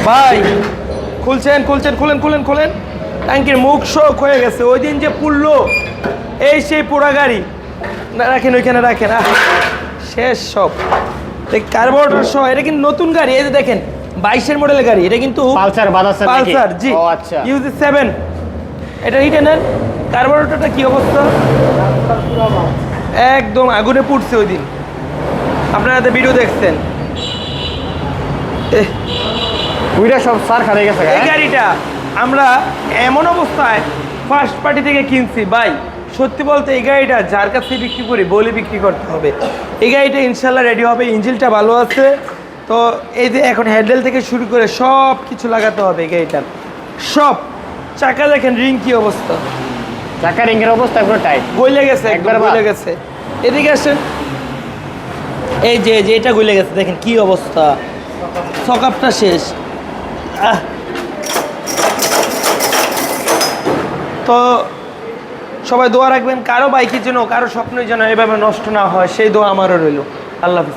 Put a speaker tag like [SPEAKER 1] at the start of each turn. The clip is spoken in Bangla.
[SPEAKER 1] ভাই খুলছেন খুলছেন, খুলেন খুলেন খুলেন। ট্যাঙ্কির মুখ শোক হয়ে গেছে, ওই দিন যে পুড়লো, এই সেই পোড়া গাড়ি। না রাখেন ওইখানে রাখেন, শেষ সব। কার্বোরেটর সহ, এটা কিন্তু নতুন গাড়ি, এই যে দেখেন 22-এর মডেলের গাড়ি, এটা কিন্তু
[SPEAKER 2] পালসার বাদাসার নাকি?
[SPEAKER 1] পালসার, জি।
[SPEAKER 2] ও আচ্ছা।
[SPEAKER 1] ইউজি 7, এটা রিটেনের। কার্বোরেটরটা কি অবস্থা? একদম আগুনে পুড়ছে ওই দিন, আপনারা তো ভিডিও দেখছেন।
[SPEAKER 2] ওইটা সব সার খাড়ে গেছে।
[SPEAKER 1] এই গাড়িটা আমরা এমন অবস্থায় ফার্স্ট পার্টি থেকে কিনছি ভাই, সত্যি বলতে এই গাড়িটা যার কাছে বিক্রি করি বলে বিক্রি করতে হবে। এই গাড়িটা ইনশাল্লাহ রেডি হবে, ইঞ্জিনটা ভালো আছে। তো এই যে এখন হ্যান্ডেল থেকে শুরু করে সব কিছু লাগাতে হবে এই গাড়িটার, সব। চাকা দেখেন রিং কি অবস্থা,
[SPEAKER 2] চাকা রিংয়ের অবস্থা পুরো টাইট,
[SPEAKER 1] গলে গেছে, একবার
[SPEAKER 2] একবার
[SPEAKER 1] গলে গেছে। এদিকে আসেন, এই যে এটা গলে গেছে, দেখেন কি অবস্থা, সকাপটা শেষ। তো সবাই দোয়া রাখবেন, কারো বাইকের জন্য, কারো স্বপ্নের জন্য এভাবে নষ্ট না হয়, সেই দোয়া আমারও রইল। আল্লাহ হাফেজ।